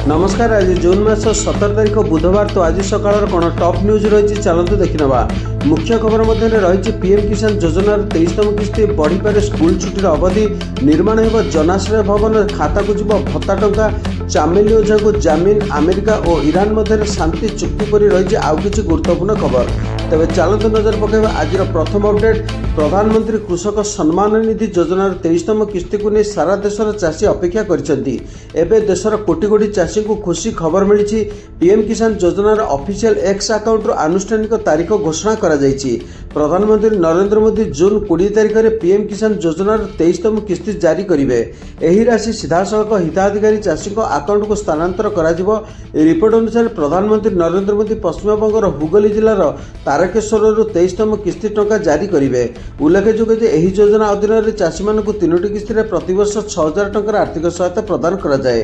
नमस्कार। आज जून मास 17 तारीख बुधवार। तो आज सकाळ कौन टॉप न्यूज रही चलतु देखा। मुख्य खबर मध्य रही पीएम किसान योजनार 23तम किस्ती बढ़ीपे स्कूल छुट्टीर अवधि निर्माण हो जनाश्रय भवन खाता को जीव भत्ता टंका चामेली ओझा को जमीन अमेरिका और ईरान मध्य शांति चुक्ति पर रही आउ किसी गुरुत्वपूर्ण खबर। तेज चलतु नजर पकड़ आज प्रथम अपडेट। प्रधानमंत्री कृषक सम्मान निधि योजनार 23तम किस्ती को नहीं सारा देशर चाषी अपेक्षा करछंती। एबे देशर कोटी कोटी चाषी को खुशी खबर मिली। पीएम किसान योजनार ऑफिशियल एक्स अकाउंट आनुष्ठानिक तारीख घोषणा करा जायछि। प्रधानमंत्री नरेंद्र मोदी जून 20 तारीख में पीएम किसान योजनार 23तम किस्ती जारी करेंगे। यही राशि सीधासलख हिताधिकारी चाषी अकाउंट को स्थानांतर करा जिवो। रिपोर्ट अनुसार प्रधानमंत्री नरेंद्र मोदी पश्चिमबंगर हुगली जिलार तारकेश्वर 23तम किस्ती टंका जारी करेंगे। उल्लेखযোग्य जे एही योजना अधीन चाषी मानक 3टी किस्ती प्रतिवर्ष 6000 टंकार आर्थिक सहायता प्रदान करा जाए।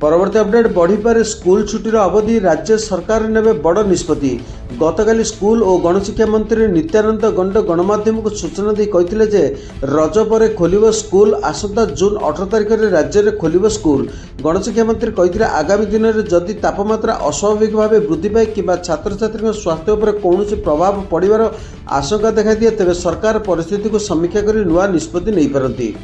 परवर्ती अपडेट बढ़ीपे स्कूल छुट्टीर अवधि राज्य सरकार नेबे बड़ निष्पत्ति। गतकाली स्कूल और गणशिक्षा मंत्री नित्यानंद गंड गणमाध्यम को सूचना दी कहते जे रज पर खोलिबो स्कूल। आसंता जून 18 तारीख में राज्य में खोलिबो स्कूल। गणशिक्षा मंत्री कहते आगामी दिन में जदि तापमात्रा अस्वाभाविक भाव वृद्धि पाए कि छात्र छात्री स्वास्थ्य पर कौन प्रभाव पड़ार आशंका देखा दिए तेज सरकार परिस्थिति को समीक्षा कर नुआ निष्पत्ति नहीं पारती।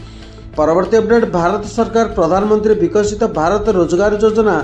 परवर्ती अपडेट भारत सरकार प्रधानमंत्री विकसित भारत रोजगार योजना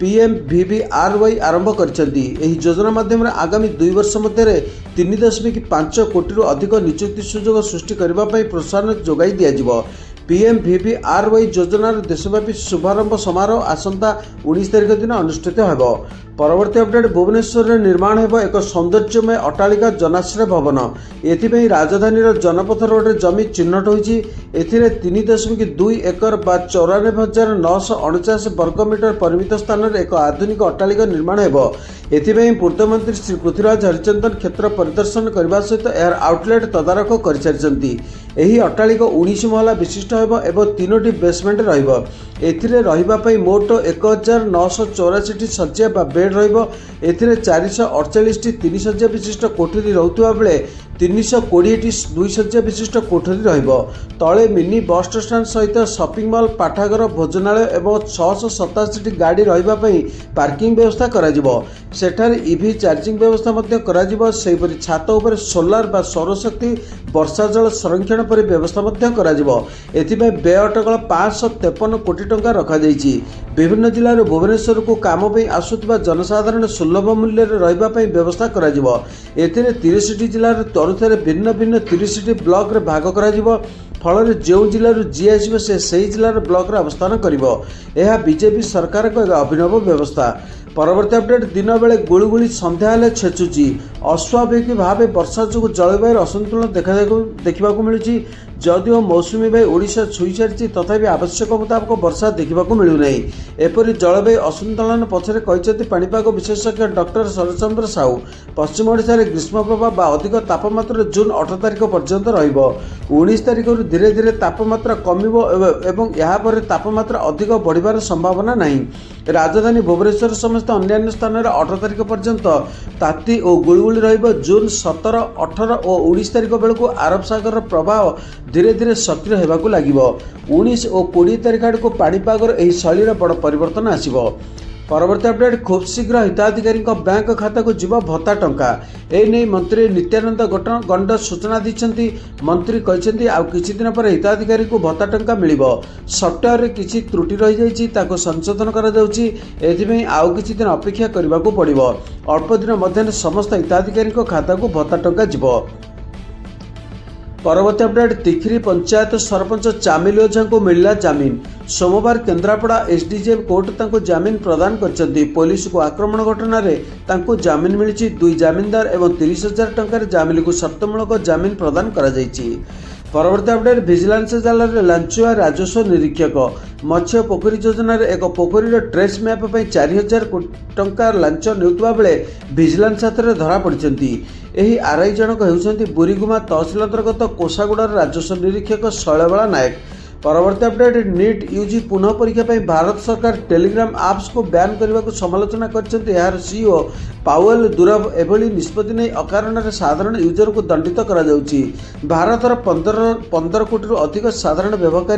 PMVBRY आरंभ करछंती। एही योजना माध्यम आगामी 2 वर्ष मध्य 3.5 कोटी अधिक नियुक्ति सुजोग सृष्टि करने प्रोत्साहन जोगाई दिया। PMVBRY योजनार देशव्यापी शुभारंभ समारोह आसंता 19 तारीख दिन अनुष्ठित होब। परवर्ती अपडेट भुवनेश्वर में निर्माण हो एक सौंदर्यमय अट्टालिका जनाश्रय भवन। एथिपाई राजधानी जनपथ रोड जमी चिन्हट होइछि। एथिरे 3.2 एकर बा 94,949 वर्गमीटर परिमित स्थान में एक आधुनिक अट्टालिका निर्माण हो। एथिपाई पूर्तमंत्री श्री पृथ्वीराज हरिचंदन क्षेत्र परिदर्शन करने सहित यार आउटलेट तदारख कर सारी। एही अट्टालिका 19 महला विशिष्ट होब एवं 3टी बेसमेंट रहिबो। एथिरे रहिबा पई मोट 1984 शଯ୍या बा बेड रहिबो। एथिरे 448 3 शଯ୍या विशिष्ट कोठरी रहुतबा बेले 320 2 शଯ୍या विशिष्ट कोठरी रहिबो। तले मिनी बस स्टैंड सहित शॉपिंग मॉल पाठागार भोजनालय एवं 687 गाड़ी रहिबा पई पार्किंग व्यवस्था करा जिवो। सेठारे ईवी चार्जिंग व्यवस्था मध्य करा जिवो। सेहिपरि छात उपर सोलार बा सौरशक्ति वर्षा जल संरक्षण पर व्यवस्था मध्य करा जिवो। एथिपై व्यय अटकल 553 कोटी टंका रखा जायछि। विभिन्न जिल्लार भुवनेश्वर को काम पे आसुथिबा जनसाधारण सुलभ मूल्य रहिबा पई व्यवस्था करा जिवो। एथिरे 30टी जिल्लार तरुथरे भिन्न भिन्न 30टी ब्लॉक रे भाग करा जिवो। फल जो जिलूर जी आसो से जिलार ब्लॉक रे अवस्थान करिवो। यह बीजेपी सरकार को एक अभिनव व्यवस्था। परवर्ती अपडेट दिन बेले गुळुगुळी संध्या हेले छेचुची। अस्वाभाविक भाव वर्षा जो जलवायु असंतुलन देखा मिलूँ। जदिओ मौसुमी बायु ओडिशा छुई सारी तथापि आवश्यक मुताबक वर्षा देखा मिलूना। एपरि जलवायु असंतुलन पछरे कहते पाणीपाग विशेषज्ञ डॉक्टर शरचंद्र साहू। पश्चिम ओडिशा रे ग्रीष्म प्रभाव बा अधिक तापमात्रा जून 18 तारीख पर्यंत रहिबो। 19 तारीख धीरे धीरे तापमात्रा कमिबो एवं यहाँ पर तापमात्रा अधिक बढ़िबार संभावना नहीं। राजधानी भुवनेश्वर समेत अन्य स्थान में 18 तारीख पर्यंत ताती और गुळुगुळी रहिबो। जून 17, 18 और 19 तारीख बेलू आरब सागर प्रभाव धीरे धीरे सक्रिय होगाकू लगे। 19 और 20 तारीख आड़ को पाणीपागर एही शैलीर बड़ परिवर्तन आसिबो। परवर्ती अपडेट खूब शीघ्र हिताधिकारी बैंक खाता को जीव भत्ता टंका। एने मंत्री नित्यानंद गंड सूचना दी। मंत्री कहते आउ किछि दिन पर हिताधिकारी को भत्ता टंका मिलिबो। सॉफ्टवेयर रे किछि त्रुटि रही जाइछि ताको संशोधन करा जाउछि। एथिपई आउ किछि दिन अपेक्षा करबाकू पड़िबो। अल्प दिन मध्य समस्त हिताधिकारी खाता को भत्ता टंका जीवो। परवर्ती अपडेट तिखिरी पंचायत सरपंच चामेली ओझा को मिलला जमीन। सोमवार केन्द्रापड़ा एसडीजेएम कोर्ट तांको जमीन प्रदान करछंती। पुलिस को आक्रमण घटना रे तांको जमीन मिली। 2 जमीनदार एवं 30,000 टंकार जमीन को शर्तमूलक जमीन प्रदान करा जायछि। परवर्ती अपडेट भिजिलेंस जाल लांचुआ राजस्व निरीक्षक। मत्स्य पोखरी योजना एक पोखरी ट्रेस मैप 4,000 टंका लांच नेउतबा बेले भिजिलेंस हाथ में धरा पड़ती। यही आरआई जनक होउछंती बुरीगुमा तहसिल अंतर्गत कोषागुड़ार राजस्व निरीक्षक शैलबाला नायक। परवर्ती अपडेट नीट यूजी पुनः परीक्षा पर भारत सरकार टेलीग्राम आप्स को बैन करने को समालोचना कर सीईओ पावेल दुराव एभली निष्पत्ति नहीं अकारण साधारण यूजर को दंडित करा जाउची। भारतर 15 कोटी अधिक साधारण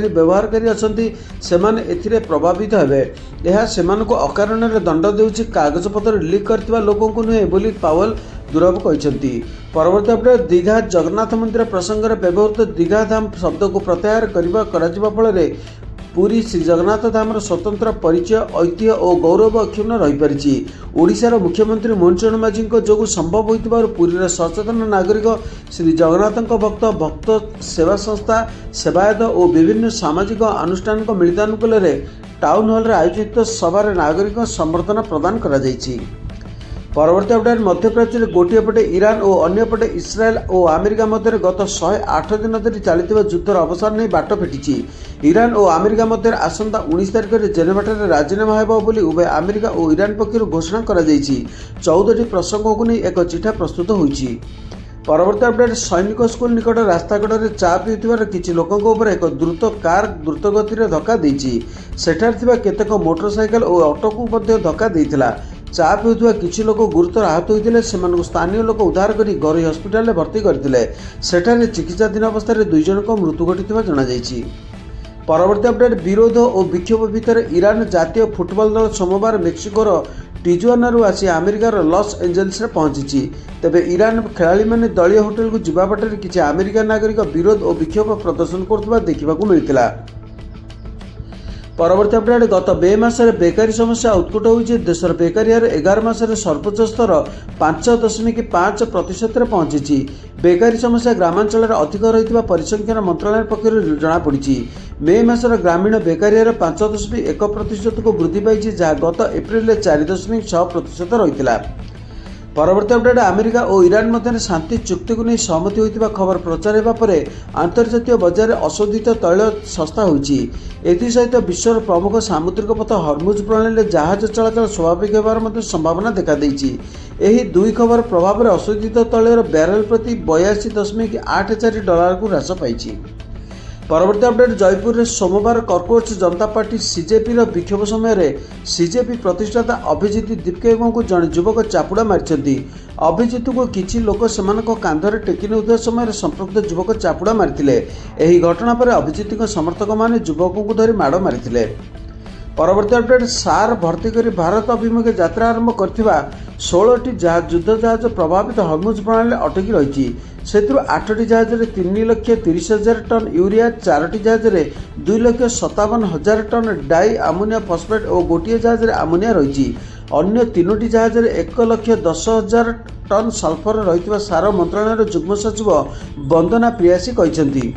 व्यवहारकारी अच्छी से प्रभावित हेबे। यह सेमानकु अकारण दंड देउची कागजपत्र लीक करथिबा लोकों को नुहे बोली पावेल दुराव कहते। परवर्ती अपडेट दीघा जगन्नाथ मंदिर प्रसंग में व्यवहृत दीघा धाम शब्द को प्रत्याहार करा फल पुरी श्री जगन्नाथ धामर स्वतंत्र परिचय ऐतिह्य और गौरव अक्षुण्ण रहीपरि। ओडिशार मुख्यमंत्री मोहन चरण माझी जो संभव होइतिबारु पुरीर सचेतन नागरिक श्री जगन्नाथ भक्त सेवा संस्था सेवायत और विभिन्न सामाजिक अनुष्ठान मिलितानुकूल टाउन हॉल आयोजित सभार नागरिक संबर्धना प्रदान करा जायछि। परवर्ती अपडेट मध्यप्राच्य में गोटे पटे ईरान और अन्यपटे इस्राएल और अमेरिका मध्य गत 108 दिन धरी चलता युद्धर अवसान नहीं बाट फिटी। ईरान और अमेरिका मध्य आसंता 19 तारिख में जेनेभाठारे राजीनामा होगा बोली उभय अमेरिका और ईरान पक्षर घोषणा कर 14टी प्रसंग को नहीं एक चिठा प्रस्तुत होइछि। परवर्ती अपडेट सैनिक स्कूल निकट रास्ताकड़े चा पीउथिबार किछि लोकंक उपर एक द्रुत कार द्रुतगति धक्का देइछि। सेठार थिबा केतेक मोटरसाइकेल और ऑटो को मध्य धक्का देइथिला। चा पीउथुवा किछि लोक गुरुतर आहत होइतिले सेमानकु स्थानीय लोक उद्धार करी घरोई हस्पिटाल भर्ती करथिले। सेठारे चिकित्साधीन अवस्था 2 जनक मृत्यु घटिथिबा जणा जायछि। परवर्ती अपडेट विरोध और विक्षोभ भितर ईरान जातीय फुटबॉल दल सोमवार मेक्सिकोर टिजुआनारू आसी अमेरिकार लॉस एंजेल्स रे पहुंची। तेबे ईरान खेलाड़ी माने दलीय होटेल को जिबा बाटरे किछि अमेरिका नागरिक विरोध और विक्षोभ प्रदर्शन करथुबा देखिबाकू मिलितिला। परवर्ती अपडेट गत 2 मासरे बेकारी समस्या उत्कट होइछि। देशर बेकारी हार 11 मासरे सर्वोच्च स्तर 5.5% पहुंची। बेकारी समस्या ग्रामांचल अधिक रही परिसंख्यान मंत्रालय पक्षर जमापड़ी। मे मासर ग्रामीण बेकारी हार 5.1% को वृद्धि पाई जहाँ गत एप्रिल 4.6% रही। परवर्ती अपडेट अमेरिका और ईरान मध्य शांति चुक्ति को नहीं सहमति होता खबर प्रचार होगा पर अंतर्जातीय बजार में अशोधित तैल सस्ता होइछि। एसहित विश्वर प्रमुख सामुद्रिक पथ हर्मुज प्रणाली जहाज चलाचल स्वाभाविक होवार संभावना देखा देइछि। एही दुई खबर प्रभाव में अशोधित तैलर बैरेल प्रति 82.84 डॉलर को ह्रास पाइछि। परवर्ती अपडेट जयपुर में सोमवार कॉर्पोरेट जनता पार्टी सीजेपी विक्षोभ समय सीजेपी प्रतिष्ठाता अभिजित दीपकेगो को जड़े युवक चापुड़ा मारी। अभिजित को किछि लोक कांधरे टेकी नेउଥିବା समय संपृक्त युवक चापुड़ा मारी। एही घटना पर अभिजित समर्थक माने युवकों को धरी माड़ मारी। परवर्ती अपडेट सार भर्ती कर भारत अभिमुखे यात्रा आरंभ करथिबा 16टी युद्ध जहाज प्रभावित हर्मुज प्रणाली अटकी रही। से 8टी जहाज 3,30,000 टन यूरिया, 4टी जहाज 2,57,000 टन डाई अमोनिया फॉस्फेट और गोटे जहाज अमोनिया रही। अन्य 3टी जहाज 1,10,000 टन सल्फर रही सार मंत्रालय युग्म सचिव वंदना प्रियासी कहते।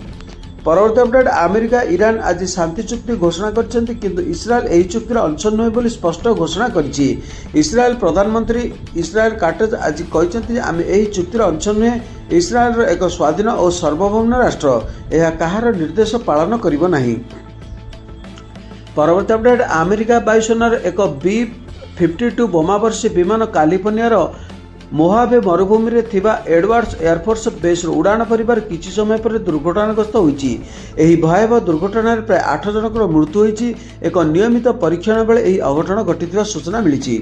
परवर्ती अपडेट अमेरिका ईरान आज शांति चुक्ति घोषणा करछन्ति किंतु इस्राएल एही चुक्तिर अंश नुहे बोली स्पष्ट घोषणा करिछि। इस्राएल प्रधानमंत्री इस्राएल काटेज आज कहछन्ति आमे एही चुक्तिर अंश नुहे। इस्राएल एक स्वाधीन और सार्वभौम राष्ट्र, यह कहार निर्देश पालन करिबो नाही। परवर्ती अपडेट अमेरिका वायुसेनार एक B-52 बोमावर्षी विमान कैलिफोर्नियार मोहावे मरुभूमि में थिबा एडवर्ड्स एयरफोर्स बेस उड़ाण परिवार किछि समय पर दुर्घटनाग्रस्त होइछि। एही भयावह दुर्घटना प्राय 8 जनकर मृत्यु होइछि। एक नियमित परीक्षण बेले एही अघटन घटिथिबा सूचना मिलिछि।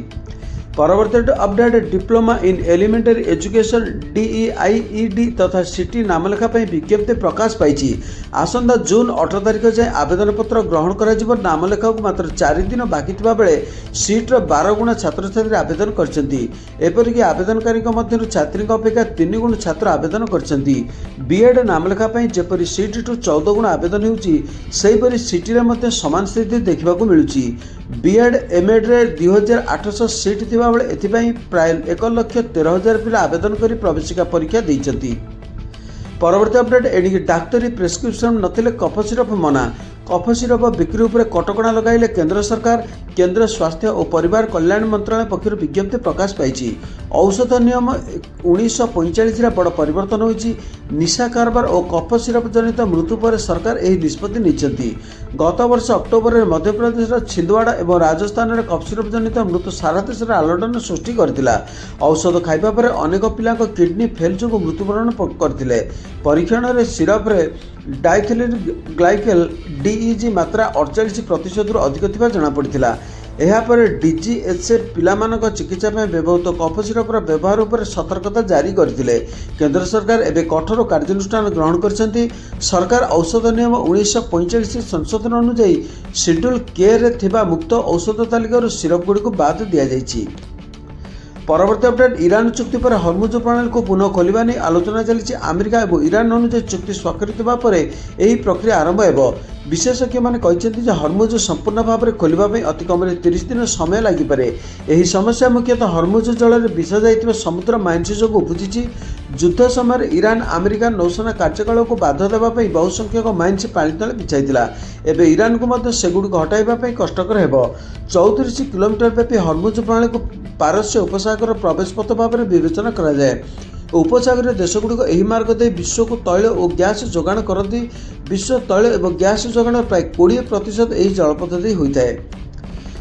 परवर्ती update diploma in elementary education DEIED तथा सिटी नामलेखा विज्ञप्ति प्रकाश पाई। आसंता जून 18 तारिख जाए आवेदन पत्र ग्रहण कर नामलेखा को मात्र 4 दिन बाकी थिबा बेले सीट्र 12 गुणा छात्र छात्री आवेदन करछन्ति। एपरिक आवेदनकारी मध्य छात्री अपेक्षा 3 गुण छात्र आवेदन करछन्ति। बीएड नामलेखा जेपरी सीट ठू 14 गुण आवेदन होउछि सेहीपरि सिटी रे मध्य समान स्थिति देखा मिलुछि। बीएड एमएड रे 2800 सीट थिबा बेले एथिपई प्राय 1,13,000 पिला आवेदन करी प्रवेशिका परीक्षा दैछन्ति। परवर्ती अपडेट एणिकी डाक्तरी प्रेस्क्रिप्शन नथिले कफ सिरप मना। कफ सिरप बिक्री उपर कटकणा लगाइले केंद्र सरकार। केंद्र स्वास्थ्य और परिवार कल्याण मंत्रालय पक्षर विज्ञप्ति प्रकाश पाई। औषध नियम 1945 बड़ परिवर्तन होइछि। निशा कारबार और कफ सिरप जनित मृत्यु पर सरकार यह निष्पत्ति नहीं। गत वर्ष अक्टोबर में मध्यप्रदेश छिंदवाड़ा और राजस्थान में कफ सिरप जनित मृत्यु सारा देश में आलोड़न सृष्टि करथिला। औषध खाइबा पर अनेक पिला किडनी फेल जो मृत्युवरण करथिले। परीक्षण में सिरप रे डाइथिलिन ग्लाइकेल DEG मात्रा 48% अधिक थिबा जଣା पड़िथिला। एहापर DGHA पिलामानक चिकित्सा में व्यवहृत कफ सिरपर व्यवहार पर सतर्कता जारी करथिले। केंद्र सरकार एवं कठोर कार्यानुष्ठान ग्रहण करछंती। सरकार औषध नियम 1945 संशोधन अनुसार शेड्यूल के रे थिबा मुक्त औषध तालिकार सिरप गुड़ी को बाद दिया जाइछि। परवर्ती अपडेट ईरान चुक्ति पर हर्मुज प्रणाली को पुनः खोलिबा नहीं आलोचना चली। अमेरिका और ईरान अनुसार चुक्ति स्वाक्षरित होगा पर यह प्रक्रिया आरंभ हो। विशेषज्ञ मैंने कहते हर्मुज संपूर्ण भाव में खोलिबा अति कम 30 दिन समय लगिपे। यह समस्या मुख्यतः हर्मुज जल में विष जाइଥିବା समुद्र माइन्स जो उपुजी। युद्ध समय ईरान अमेरिका नौसेना कार्यकलाप को बाधा देवाई बहु संख्यक माइन्स पानी तले बिछाइला। एवं ईरान को सेगुड़ी हटाइवाई कष्टकर हो। 34 किलोमीटर व्यापी हर्मुज प्रणाली को पारस्य उपसागर प्रवेश पथ भाव में विवेचना कराए। उपसागरीय देशगुड़िक यह मार्ग दे विश्व को तैल और गैस जोगाण करती। विश्व तैल और गैस जोगाण प्राय 20% यही जलपथ दे होता है।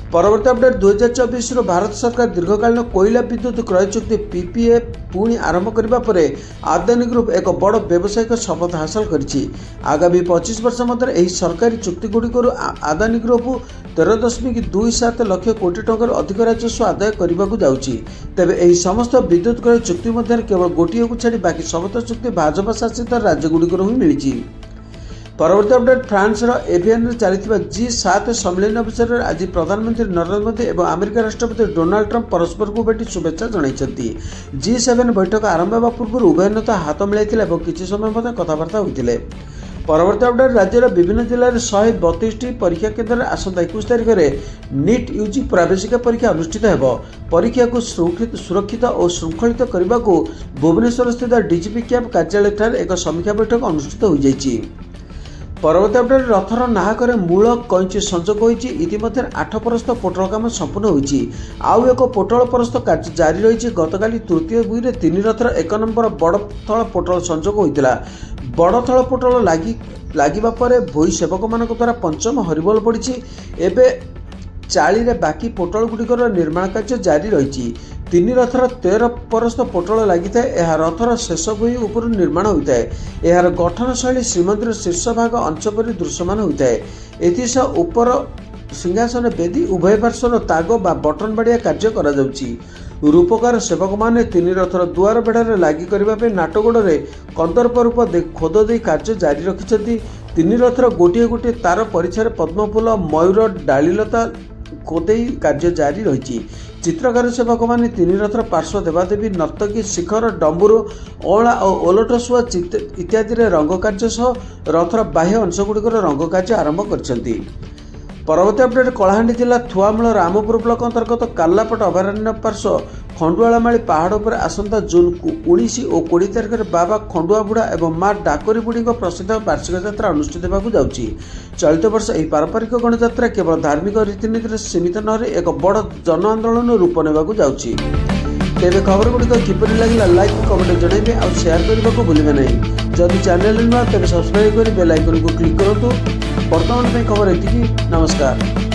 परवर्ती अपडेट 2024 भारत सरकार दीर्घकालीन कोयला विद्युत क्रय चुक्ति PPA पुणी आरंभ करने पर अदानी ग्रुप एक बड़ व्यावसायिक शपथ हासिल करिछि। आगामी 25 वर्ष मध्य यह सरकारी चुक्ति गुड़िक अदानी ग्रुप 13.27 लाख कोटी टंकार अधिक राजस्व आदाय करने को जाउछि। तेबे यह समस्त विद्युत क्रय चुक्ति मध्य केवल गोटे को छाड़ी बाकी समस्त चुक्ति भाजपा शासित राज्यगुड़िकर ही मिली। परवर्ती अपडेट फ्रांस एवियन चली G7 सम्मेलन अवसर में आज प्रधानमंत्री नरेंद्र मोदी और अमेरिका राष्ट्रपति डोनाल्ड ट्रंप परस्पर को भेटी शुभेच्छा जणाइछन्ति। G7 बैठक आरंभ होगा पूर्व उभय नेता हाथ मिलाइथिले और किछि समय कथबार्ता होइथिले। परवर्ती अपडेट राज्यर विभिन्न जिले में 132 परीक्षा केन्द्र में आसंता 21 तारिख में नीट UG प्रवेशिक परीक्षा अनुष्ठित हो। परीक्षा को सुरक्षित और श्रृंखलित करने को भुवनेश्वर स्थित DGP कैंप कार्यालय एक समीक्षा बैठक अनुष्ठित हो जाइछि। परवर्ती अपडेट रथर नाहक मूल कैंची संजोग होती। इतिमध्य 8 परस्त पोटल काम संपूर्ण होती। आउ एक पोटल परस्त कार्य जारी रही। गतकाली तृतीय बुई में 3 रथर 1 नंबर बड़थल पोटल संजोग होता। बड़थल पोटल लगिबा परे भोई सेवक मान द्वारा पंचम हरिबोल पड़ी। एवं 40 बाकी पोटल गुड़िकर निर्माण कार्य जारी रही। 3 रथर 13 परस्त पोटल लगी था। यह रथर शेष भूई उपर निर्माण होता है। यार गठन शैली श्रीमंदिर शीर्ष भाग अंश पर दृश्यमान होता है। एथिसह उपर सिंहासन बेदी उभय पार्श्वर ताग बा बटन बाड़िया कार्य करा जाउछि। रूपकार सेवक माने 3 रथर दुआर बेढ़ार लगी करने नाटगोड़े कंदर्प रूप खोद दे कार्य जारी रखिछन्ति। 3 रथर गोटे गोटे तार परिछार पद्मफूल मयूर डालीलता खोदई कार्य जारी रही। चित्रकार सेवक मैंने 3 रथर पार्श्व देवादेवी नर्तकी शिखर डम्बुरू अला और ओलट शुआ इत्यादि रंग कार्य सह रथर बाह्य अंशगुड़िकर रंग कार्य आरंभ कर। परवर्ती अपडेट कलाहांडी जिला थुआमूल रामपुर ब्लक अंतर्गत कालापट अभयारण्य पार्श्व खंडुआलामाली पहाड़ पर आसंता जून 19 और 20 तारिख में बाबा खंडुआ बुढ़ा एवं माँ डाकोरी बुढ़ी प्रसिद्ध वार्षिक यात्रा अनुष्ठित होगा जाउछि। चलित वर्ष यह पारंपरिक गणयात्रा केवल धार्मिक रीतिनीति सीमित न रही एक बड़ जन आंदोलन रूप नेबाकु जाउछि। तेरे खबर गुड़िक किपरि लगिला लाइक कमेंट जनइबे और शेयर करने को भूलिबे नहीं। जदि चैनल नुआ तेरे सब्सक्राइब कर बेल आइकन को क्लिक करतु। वर्तमान खबर एतिकी। नमस्कार।